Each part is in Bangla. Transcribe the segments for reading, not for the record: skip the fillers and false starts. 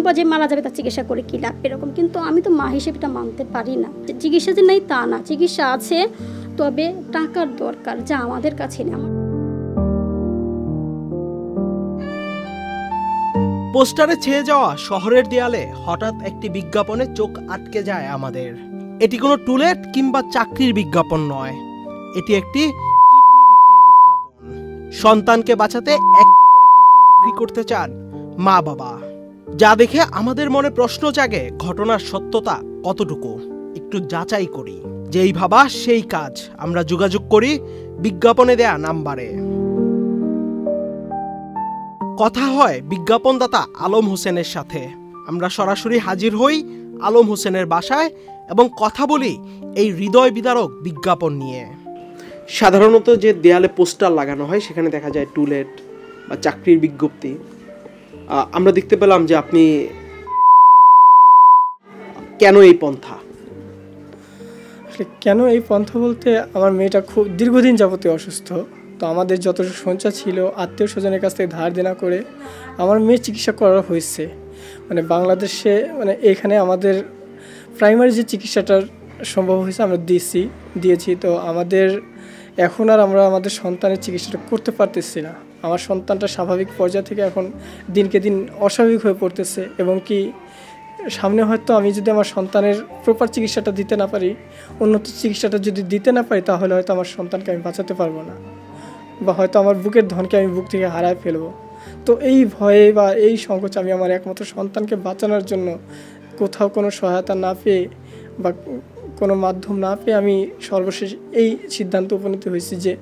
শুনবো যে মারা যাবে, তার চিকিৎসা করে কী লাভ এরকম, কিন্তু আমি তো মা হিসেবে এটা মানতে পারি না। চিকিৎসা যে নাই তা না, চিকিৎসা আছে, তবে টাকার দরকার, যা আমাদের কাছে নেই। পোস্টারে ছেয়ে যাওয়া শহরের দেয়ালে হঠাৎ একটি বিজ্ঞাপনে চোখ আটকে যায় আমাদের। এটি কোনো টুলেট কিংবা চাকরির বিজ্ঞাপন নয়, এটি একটি কিডনি বিক্রির বিজ্ঞাপন। সন্তানকে বাঁচাতে একটি করে কিডনি বিক্রি করতে চান মা বাবা। যা দেখে আমাদের মনে প্রশ্ন জাগে, ঘটনার সত্যতা কতটুকু একটু যাচাই করি। যেই ভাবা সেই কাজ, আমরা যোগাযোগ করি বিজ্ঞাপনে দেয়া নাম্বারে। কথা হয় বিজ্ঞাপনদাতা আলম হোসেনের সাথে। আমরা সরাসরি হাজির হই আলম হোসেনের বাসায় এবং কথা বলি এই হৃদয় বিদারক বিজ্ঞাপন নিয়ে। সাধারণত যে দেয়ালে পোস্টার লাগানো হয় সেখানে দেখা যায় টুলেট বা চাকরির বিজ্ঞপ্তি। আমরা দেখতে পেলাম যে আপনি কেন এই পন্থা? কেন এই পন্থা বলতে, আমার মেয়েটা খুব দীর্ঘদিন যাবতীয় অসুস্থ। তো আমাদের যত সঞ্চয় ছিল আত্মীয় স্বজনের কাছ থেকে ধার দেনা করে আমার মেয়ের চিকিৎসা করা হয়েছে। মানে বাংলাদেশে, মানে এখানে আমাদের প্রাইমারি যে চিকিৎসাটার সম্ভব হয়েছে আমরা দিয়েছি। তো আমাদের এখন আর আমরা আমাদের সন্তানের চিকিৎসাটা করতে পারতেছি না। আমার সন্তানটা স্বাভাবিক পর্যায় থেকে এখন দিনকে দিন অস্বাভাবিক হয়ে পড়তেছে, এবং কি সামনে হয়তো আমি যদি আমার সন্তানের প্রপার চিকিৎসাটা দিতে না পারি, উন্নত চিকিৎসাটা যদি দিতে না পারি, তাহলে হয়তো আমার সন্তানকে আমি বাঁচাতে পারবো না, বা হয়তো আমার বুকের ধনকে আমি বুক থেকে হারায় ফেলবো। তো এই ভয়ে বা এই সংকোচ আমি আমার একমাত্র সন্তানকে বাঁচানোর জন্য কোথাও কোনো সহায়তা না পেয়ে বা কোনো মাধ্যম না পেয়ে আমি সর্বশেষ এই সিদ্ধান্ত উপনীত হয়েছি যে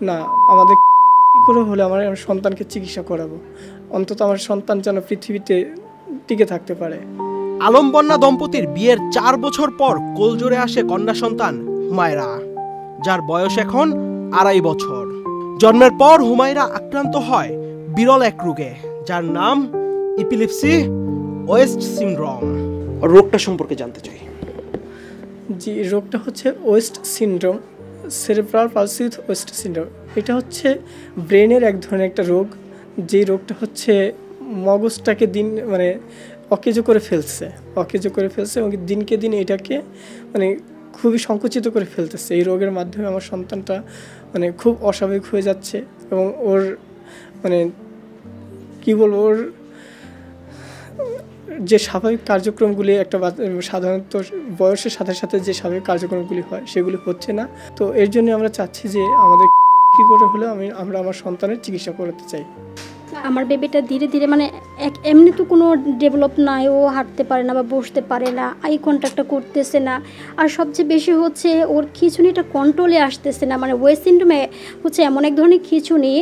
না, আমাদের কিডনি বিক্রি করে হলে আমার সন্তানকে চিকিৎসা করাবো, অন্তত আমার সন্তান যেন পৃথিবীতে টিকে থাকতে পারে। আলম বন্যা দম্পতির বিয়ের 4 বছর পর কোলজোরে আসে কন্যা সন্তান হুমায়রা, যার বয়স এখন 2.5 বছর। জন্মের পর হুমায়রা আক্রান্ত হয় বিরল এক রোগে, যার নাম ইপিলেপসি ওয়েস্ট সিনড্রোম। রোগটা সম্পর্কে জানতে চাই। জি, রোগটা হচ্ছে West syndrome, cerebral palsy West syndrome. এটা হচ্ছে ব্রেনের এক ধরনের একটা রোগ, যে রোগটা হচ্ছে মগজটাকে মানে অকেজো করে ফেলছে এবং দিনকে দিন এটাকে মানে খুবই সংকুচিত করে ফেলতেছে। এই রোগের মাধ্যমে আমার সন্তানটা মানে খুব অস্বাভাবিক হয়ে যাচ্ছে, এবং ওর মানে কি বলবো, ওর যে স্বাভাবিক কার্যক্রমগুলি একটা সাধারণত বয়সের সাথে সাথে যে স্বাভাবিক কার্যক্রমগুলি হয় সেগুলি হচ্ছে না। তো এর জন্য আমরা চাচ্ছি যে আমাদের কিডনি বিক্রি করে হলেও আমরা আমার সন্তানের চিকিৎসা করাতে চাই। আমার বেবিটা ধীরে ধীরে মানে এমনি তো কোনো ডেভেলপ নাই, ও হাঁটতে পারে না বা বসতে পারে না, আই কন্ট্যাক্টটা করতেছে না, আর সবচেয়ে বেশি হচ্ছে ওর খিঁচুনিটা কন্ট্রোলে আসতেছে না। মানে ওয়েস্ট সিনড্রোমে হচ্ছে এমন এক ধরনের খিঁচুনি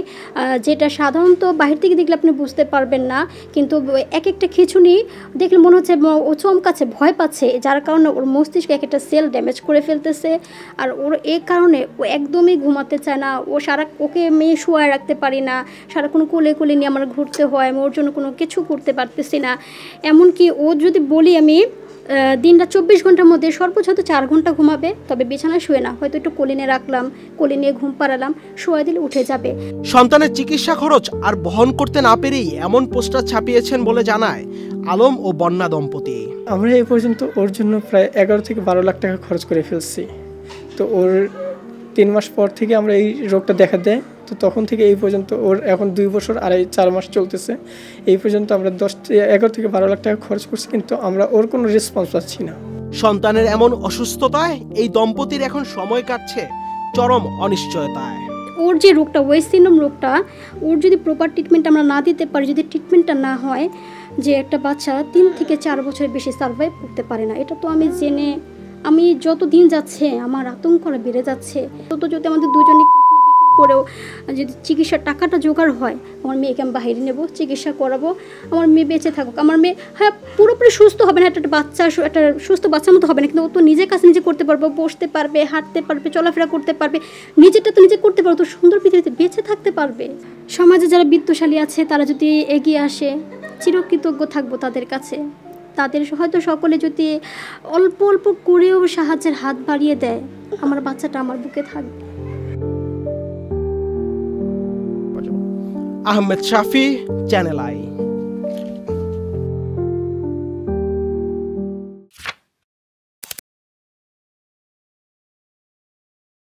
যেটা সাধারণত বাহির থেকে দেখলে আপনি বুঝতে পারবেন না, কিন্তু এক একটা খিঁচুনি দেখলে মনে হচ্ছে ও চমকাচ্ছে, ভয় পাচ্ছে, যার কারণে ওর মস্তিষ্কে এক একটা সেল ড্যামেজ করে ফেলতেছে। আর ওর এই কারণে ও একদমই ঘুমাতে চায় না, ওকে মেয়ে শোয়ায় রাখতে পারি না, সারাক্ষণ কোলে কোলে নিয়ে আমার ঘুরতে হয়, আমি ওর জন্য কোনো কিছু করতে পারতেছি না। এমনকি ও যদি বলি আমি দিনটা 24 ঘন্টার মধ্যে সর্বোচ্চ হয়তো 4 ঘন্টা ঘুমাবে, তবে বিছানায় শুয়ে না, হয়তো একটু কোলে নিয়ে রাখলাম, কোলে নিয়ে ঘুম পাড়ালাম, শোয়া দিলে উঠে যাবে। সন্তানের চিকিৎসা খরচ আর বহন করতে না পেরেই এমন পোস্টার ছাপিয়েছেন বলে জানায় আলম ও বন্যা দম্পতি। আমরা এই পর্যন্ত ওর জন্য প্রায় 11 থেকে 12 লাখ টাকা খরচ করে ফেলছি। তো ওর 3 মাস পর থেকে আমরা এই রোগটা দেখা দেয়, তো তখন থেকে এই পর্যন্ত ওর এখন 2 বছর 4 মাস চলতেছে, এই পর্যন্ত আমরা 11 থেকে 12 লাখ টাকা খরচ করছি, কিন্তু আমরা ওর কোনো রেসপন্স পাচ্ছি না। সন্তানের এমন অসুস্থতায় এই দম্পতির এখন সময় কাটছে চরম অনিশ্চয়তায়। ওর যে রোগটা ওয়েস্ট সিনড্রোম রোগটা, ওর যদি প্রপার ট্রিটমেন্ট আমরা না দিতে পারি, যদি ট্রিটমেন্টটা না হয়, যে একটা বাচ্চা 3 থেকে 4 বছর বেশি সার্ভাইভ করতে পারে না। এটা তো আমি যত দিন যাচ্ছে আমার আতঙ্কটা বেড়ে যাচ্ছে। তত যদি আমাদের দুজনে কিডনি বিক্রি করেও যদি চিকিৎসার টাকাটা জোগাড় হয়, আমার মেয়েকে আমি বাইরে নেবো, চিকিৎসা করাবো, আমার মেয়ে বেঁচে থাকুক। আমার মেয়ে হ্যাঁ পুরোপুরি সুস্থ হবে না, একটা সুস্থ বাচ্চার মতো হবে না, কিন্তু ও তো নিজের কাছে নিজে করতে পারবো, বসতে পারবে, হাঁটতে পারবে, চলাফেরা করতে পারবে, নিজেরটা তো নিজে করতে পারবে, তো সুন্দর পৃথিবীতে বেঁচে থাকতে পারবে। সমাজে যারা বিত্তশালী আছে তারা যদি এগিয়ে আসে, চিরকৃতজ্ঞ থাকবো তাদের কাছে। তাদের হয়তো সকলে যদি অল্প অল্প করেও সাহায্যের হাত বাড়িয়ে দেয়, আমার বাচ্চাটা আমার বুকে থাকবে। আহমেদ শাফি, চ্যানেল আই।